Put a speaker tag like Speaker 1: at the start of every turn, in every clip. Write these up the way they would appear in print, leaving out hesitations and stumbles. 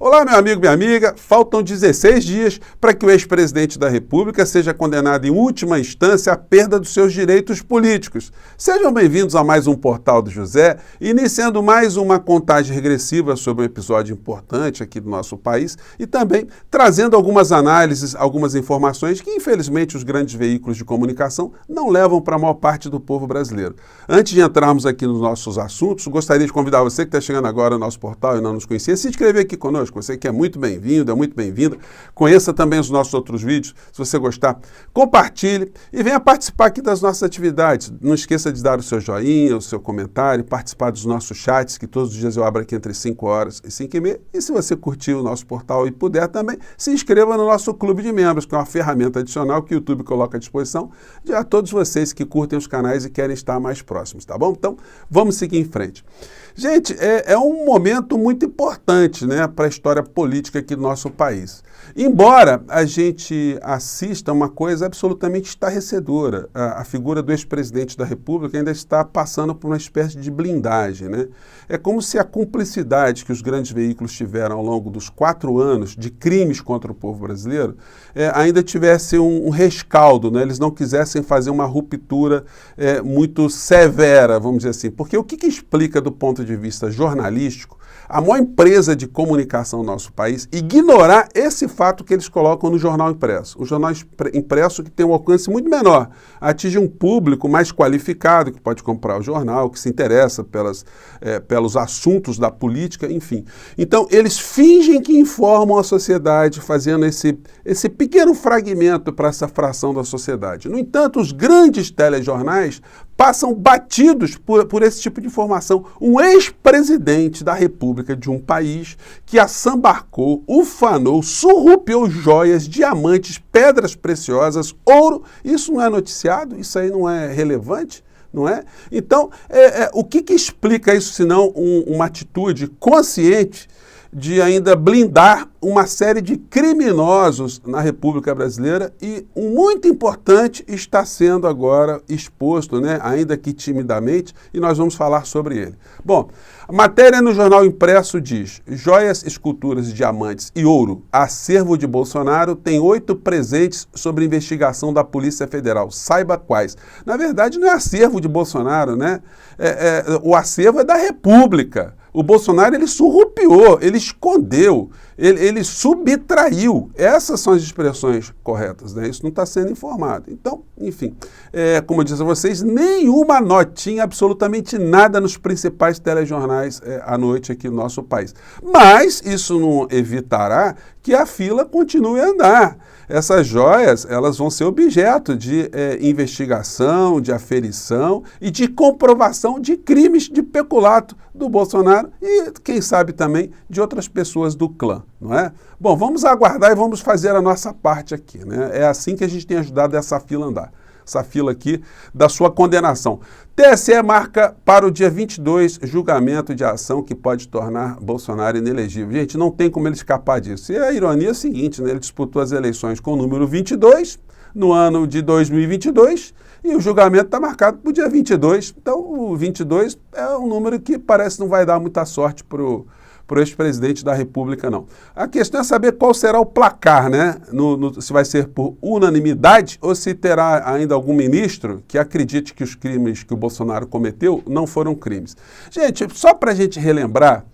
Speaker 1: Olá, meu amigo, minha amiga. Faltam 16 dias para que o ex-presidente da República seja condenado em última instância à perda dos seus direitos políticos. Sejam bem-vindos a mais um Portal do José, iniciando mais uma contagem regressiva sobre um episódio importante aqui do nosso país e também trazendo algumas análises, algumas informações que, infelizmente, os grandes veículos de comunicação não levam para a maior parte do povo brasileiro. Antes de entrarmos aqui nos nossos assuntos, gostaria de convidar você que está chegando agora no nosso portal e não nos conhecia, se inscrever aqui conosco. Você que é muito bem-vindo, é muito bem-vinda. Conheça também os nossos outros vídeos, se você gostar. Compartilhe e venha participar aqui das nossas atividades. Não esqueça de dar o seu joinha, o seu comentário, participar dos nossos chats, que todos os dias eu abro aqui entre 5 horas e 5h30. E se você curtiu o nosso portal e puder também, se inscreva no nosso clube de membros, que é uma ferramenta adicional que o YouTube coloca à disposição de a todos vocês que curtem os canais e querem estar mais próximos, tá bom? Então, vamos seguir em frente. Gente, é um momento muito importante, né, para a história política aqui do nosso país. Embora a gente assista uma coisa absolutamente estarrecedora, a figura do ex-presidente da República ainda está passando por uma espécie de blindagem, né? É como se a cumplicidade que os grandes veículos tiveram ao longo dos 4 anos de crimes contra o povo brasileiro ainda tivesse um rescaldo, né? Eles não quisessem fazer uma ruptura muito severa, vamos dizer assim. Porque o que explica do ponto de vista jornalístico a maior empresa de comunicação do nosso país ignorar esse fato que eles colocam no jornal impresso. O jornal impresso que tem um alcance muito menor, atinge um público mais qualificado que pode comprar o jornal, que se interessa pelos assuntos da política, enfim. Então, eles fingem que informam a sociedade, fazendo esse pequeno fragmento para essa fração da sociedade. No entanto, os grandes telejornais passam batidos por esse tipo de informação. Um ex-presidente da República de um país que assambarcou, ufanou, surrupiou joias, diamantes, pedras preciosas, ouro. Isso não é noticiado? Isso aí não é relevante? Não é? Então, o que explica isso, senão uma atitude consciente de ainda blindar uma série de criminosos na República Brasileira e muito importante está sendo agora exposto, né, ainda que timidamente, e nós vamos falar sobre ele. Bom, a matéria no jornal impresso diz: joias, esculturas, diamantes e ouro, acervo de Bolsonaro tem 8 presentes sobre investigação da Polícia Federal. Saiba quais. Na verdade, não é acervo de Bolsonaro, né? O acervo é da República. O Bolsonaro, ele surrupiou, ele escondeu, ele subtraiu. Essas são as expressões corretas, né? Isso não está sendo informado. Então, enfim, como eu disse a vocês, nenhuma notinha, absolutamente nada nos principais telejornais à noite aqui no nosso país. Mas isso não evitará que a fila continue a andar. Essas joias, elas vão ser objeto de investigação, de aferição e de comprovação de crimes de peculato do Bolsonaro e, quem sabe, também de outras pessoas do clã, não é? Bom, vamos aguardar e vamos fazer a nossa parte aqui, né? É assim que a gente tem ajudado essa fila a andar. Essa fila aqui da sua condenação. TSE marca para o dia 22 julgamento de ação que pode tornar Bolsonaro inelegível. Gente, não tem como ele escapar disso. E a ironia é a seguinte, né? Ele disputou as eleições com o número 22 no ano de 2022 e o julgamento está marcado para o dia 22. Então, o 22 é um número que parece não vai dar muita sorte para o ex-presidente da República, não. A questão é saber qual será o placar, né? Se vai ser por unanimidade ou se terá ainda algum ministro que acredite que os crimes que o Bolsonaro cometeu não foram crimes. Gente, só para a gente relembrar,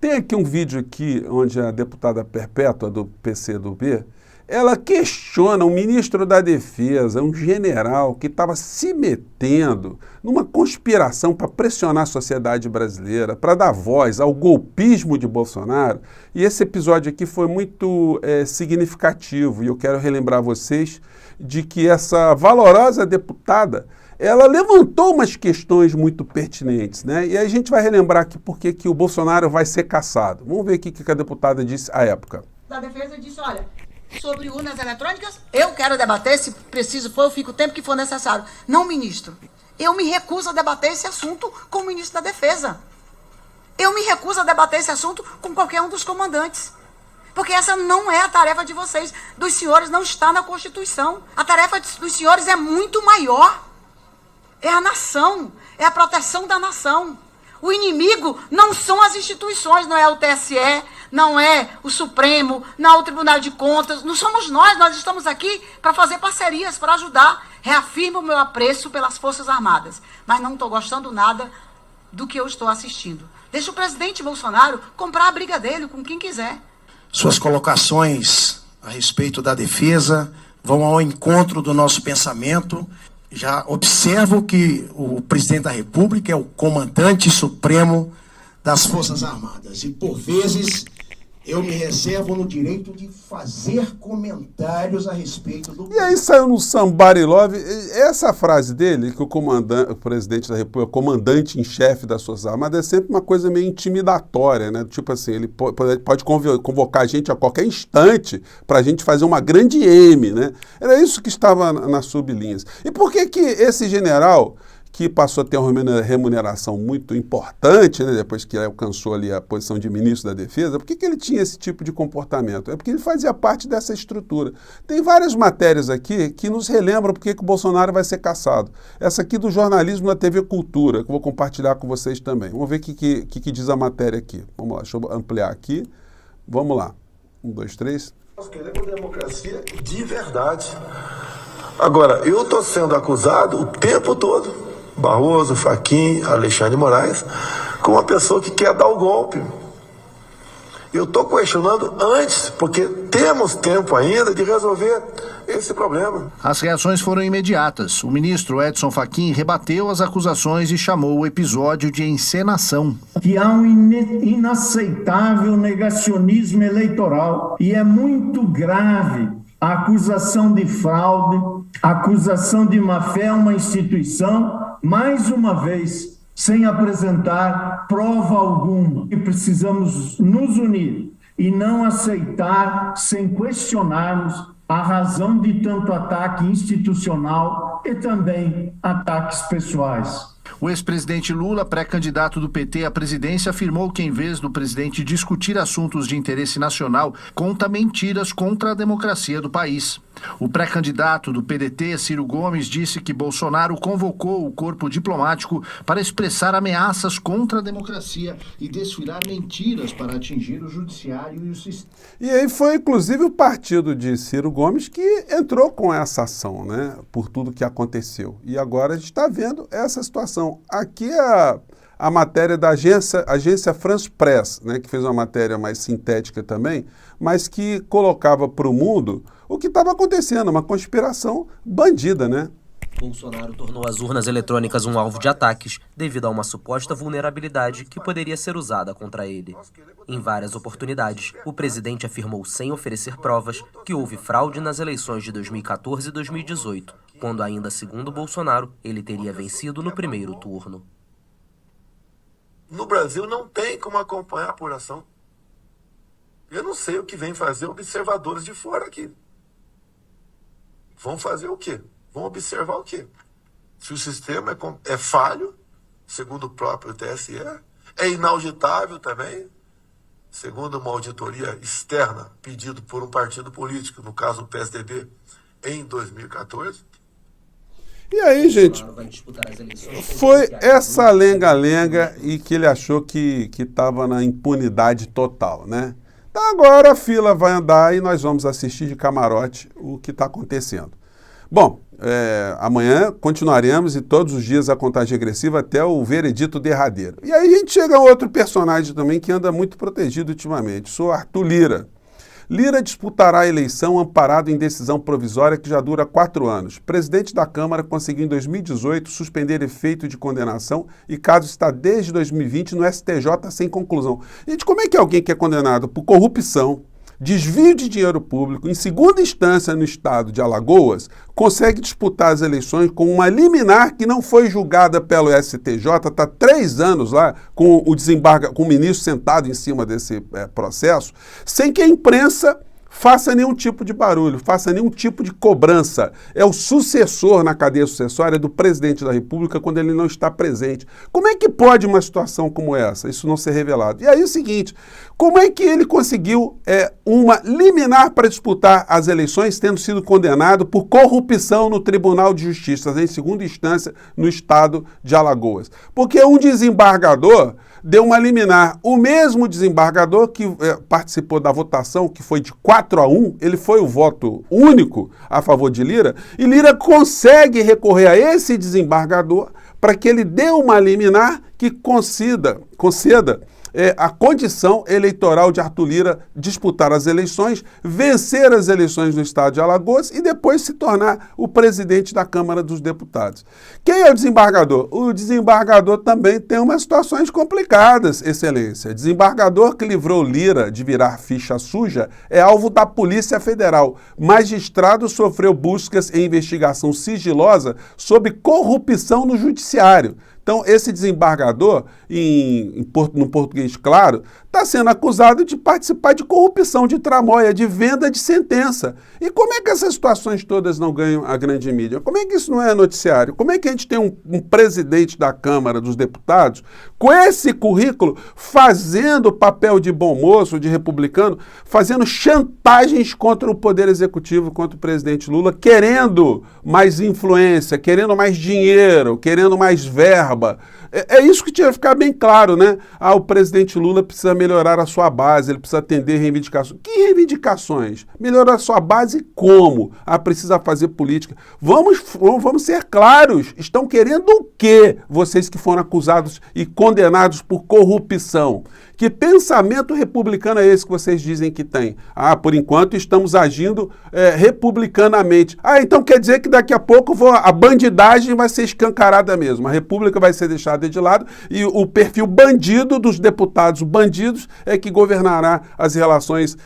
Speaker 1: tem aqui um vídeo aqui onde a deputada Perpétua do PCdoB, ela questiona um ministro da Defesa, um general que estava se metendo numa conspiração para pressionar a sociedade brasileira, para dar voz ao golpismo de Bolsonaro. E esse episódio aqui foi muito significativo e eu quero relembrar vocês de que essa valorosa deputada, ela levantou umas questões muito pertinentes, né? E aí a gente vai relembrar aqui por que o Bolsonaro vai ser cassado. Vamos ver aqui o que a deputada disse à época.
Speaker 2: A Defesa disse, olha, sobre urnas eletrônicas, eu quero debater, se preciso for, eu fico o tempo que for necessário. Não, ministro. Eu me recuso a debater esse assunto com o ministro da Defesa. Eu me recuso a debater esse assunto com qualquer um dos comandantes. Porque essa não é a tarefa de vocês. Dos senhores não está na Constituição. A tarefa dos senhores é muito maior. É a nação. É a proteção da nação. O inimigo não são as instituições, não é o TSE, não é o Supremo, não é o Tribunal de Contas, não somos nós estamos aqui para fazer parcerias, para ajudar. Reafirmo o meu apreço pelas Forças Armadas, mas não estou gostando nada do que eu estou assistindo. Deixa o presidente Bolsonaro comprar a briga dele com quem quiser.
Speaker 3: Suas colocações a respeito da defesa vão ao encontro do nosso pensamento. Já observo que o presidente da República é o comandante supremo das Forças Armadas. E, por vezes, eu me reservo no direito de fazer comentários a respeito do...
Speaker 1: E aí saiu no Somebody Love, essa frase dele, que o presidente da República, comandante em chefe das Forças Armadas, é sempre uma coisa meio intimidatória, né? Tipo assim, ele pode convocar a gente a qualquer instante para a gente fazer uma grande M, né? Era isso que estava nas sublinhas. E por que que esse general, que passou a ter uma remuneração muito importante, né, depois que ele alcançou ali a posição de ministro da Defesa, por que que ele tinha esse tipo de comportamento? É porque ele fazia parte dessa estrutura. Tem várias matérias aqui que nos relembram por que o Bolsonaro vai ser caçado. Essa aqui do jornalismo na TV Cultura, que eu vou compartilhar com vocês também. Vamos ver o que diz a matéria aqui. Vamos lá, deixa eu ampliar aqui. Vamos lá. 1, 2, 3.
Speaker 4: Nós queremos democracia de verdade. Agora, eu estou sendo acusado o tempo todo, Barroso, Fachin, Alexandre de Moraes, como uma pessoa que quer dar o golpe. Eu estou questionando antes, porque temos tempo ainda de resolver esse problema.
Speaker 3: As reações foram imediatas. O ministro Edson Fachin rebateu as acusações e chamou o episódio de encenação.
Speaker 5: Que há um inaceitável negacionismo eleitoral e é muito grave a acusação de fraude, a acusação de má-fé a uma instituição, mais uma vez, sem apresentar prova alguma. E precisamos nos unir e não aceitar, sem questionarmos, a razão de tanto ataque institucional e também ataques pessoais.
Speaker 3: O ex-presidente Lula, pré-candidato do PT à presidência, afirmou que, em vez do presidente discutir assuntos de interesse nacional, conta mentiras contra a democracia do país. O pré-candidato do PDT, Ciro Gomes, disse que Bolsonaro convocou o corpo diplomático para expressar ameaças contra a democracia e desfilar mentiras para atingir o judiciário e o sistema.
Speaker 1: E aí foi, inclusive, o partido de Ciro Gomes que entrou com essa ação, né, por tudo que aconteceu. E agora a gente está vendo essa situação. Aqui é a matéria da agência France Press, né, que fez uma matéria mais sintética também, mas que colocava para o mundo o que estava acontecendo, uma conspiração bandida, né?
Speaker 6: Bolsonaro tornou as urnas eletrônicas um alvo de ataques devido a uma suposta vulnerabilidade que poderia ser usada contra ele. Em várias oportunidades, o presidente afirmou, sem oferecer provas, que houve fraude nas eleições de 2014 e 2018, quando ainda, segundo Bolsonaro, ele teria vencido no primeiro turno.
Speaker 4: No Brasil não tem como acompanhar a apuração. Eu não sei o que vem fazer observadores de fora aqui. Vão fazer o quê? Vão observar o quê? Se o sistema é falho, segundo o próprio TSE, é inauditável também, segundo uma auditoria externa pedido por um partido político, no caso o PSDB, em 2014.
Speaker 1: E aí, gente, foi essa lenga-lenga e que ele achou que estava na impunidade total, né? Então agora a fila vai andar e nós vamos assistir de camarote o que está acontecendo. Bom, amanhã continuaremos e todos os dias a contagem regressiva até o veredito derradeiro. E aí a gente chega a outro personagem também que anda muito protegido ultimamente, sou Arthur Lira. Lira disputará a eleição amparado em decisão provisória que já dura 4 anos. Presidente da Câmara conseguiu em 2018 suspender efeito de condenação e caso está desde 2020 no STJ sem conclusão. Gente, como é que alguém que é condenado por corrupção, desvio de dinheiro público, em segunda instância no estado de Alagoas, consegue disputar as eleições com uma liminar que não foi julgada pelo STJ, está 3 anos lá com o ministro sentado em cima desse processo, sem que a imprensa faça nenhum tipo de barulho, faça nenhum tipo de cobrança. É o sucessor na cadeia sucessória do presidente da República quando ele não está presente. Como é que pode uma situação como essa, isso não ser revelado? E aí é o seguinte, Como é que ele conseguiu uma liminar para disputar as eleições, tendo sido condenado por corrupção no Tribunal de Justiça, em segunda instância, no estado de Alagoas? Porque um desembargador deu uma liminar. O mesmo desembargador que participou da votação, que foi de 4-1, ele foi o voto único a favor de Lira, e Lira consegue recorrer a esse desembargador para que ele dê uma liminar que conceda a condição eleitoral de Arthur Lira disputar as eleições, vencer as eleições no estado de Alagoas e depois se tornar o presidente da Câmara dos Deputados. Quem é o desembargador? O desembargador também tem umas situações complicadas, Excelência. Desembargador que livrou Lira de virar ficha suja é alvo da Polícia Federal. Magistrado sofreu buscas em investigação sigilosa sobre corrupção no judiciário. Então, esse desembargador, no português claro, está sendo acusado de participar de corrupção, de tramóia, de venda de sentença. E como é que essas situações todas não ganham a grande mídia? Como é que isso não é noticiário? Como é que a gente tem um presidente da Câmara dos Deputados com esse currículo fazendo papel de bom moço, de republicano, fazendo chantagens contra o Poder Executivo, contra o presidente Lula, querendo mais influência, querendo mais dinheiro, querendo mais verba? É isso que tinha que ficar bem claro, né? O presidente Lula precisa melhorar a sua base, ele precisa atender reivindicações. Que reivindicações? Melhorar a sua base como? Precisa fazer política. Vamos ser claros. Estão querendo o quê? Vocês que foram acusados e condenados por corrupção. Que pensamento republicano é esse que vocês dizem que tem? Por enquanto estamos agindo republicanamente. Então quer dizer que daqui a pouco a bandidagem vai ser escancarada mesmo. A república vai ser deixada de lado e o perfil bandido dos deputados bandidos é que governará as relações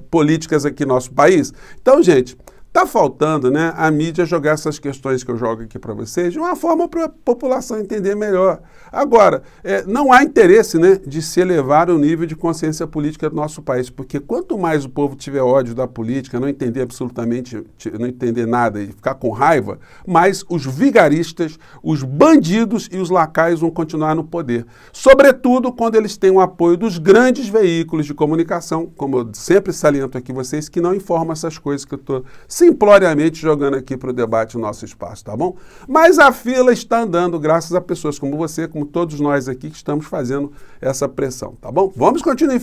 Speaker 1: políticas aqui no nosso país. Então, gente, está faltando, né, a mídia jogar essas questões que eu jogo aqui para vocês de uma forma para a população entender melhor. Agora, não há interesse, né, de se elevar o nível de consciência política do nosso país, porque quanto mais o povo tiver ódio da política, não entender absolutamente, não entender nada e ficar com raiva, mais os vigaristas, os bandidos e os lacaios vão continuar no poder. Sobretudo quando eles têm o apoio dos grandes veículos de comunicação, como eu sempre saliento aqui vocês, que não informam essas coisas que eu estou simploriamente jogando aqui para o debate no nosso espaço, tá bom? Mas a fila está andando graças a pessoas como você, como todos nós aqui que estamos fazendo essa pressão, tá bom? Vamos continuar em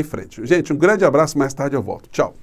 Speaker 1: frente. Gente, um grande abraço, mais tarde eu volto. Tchau.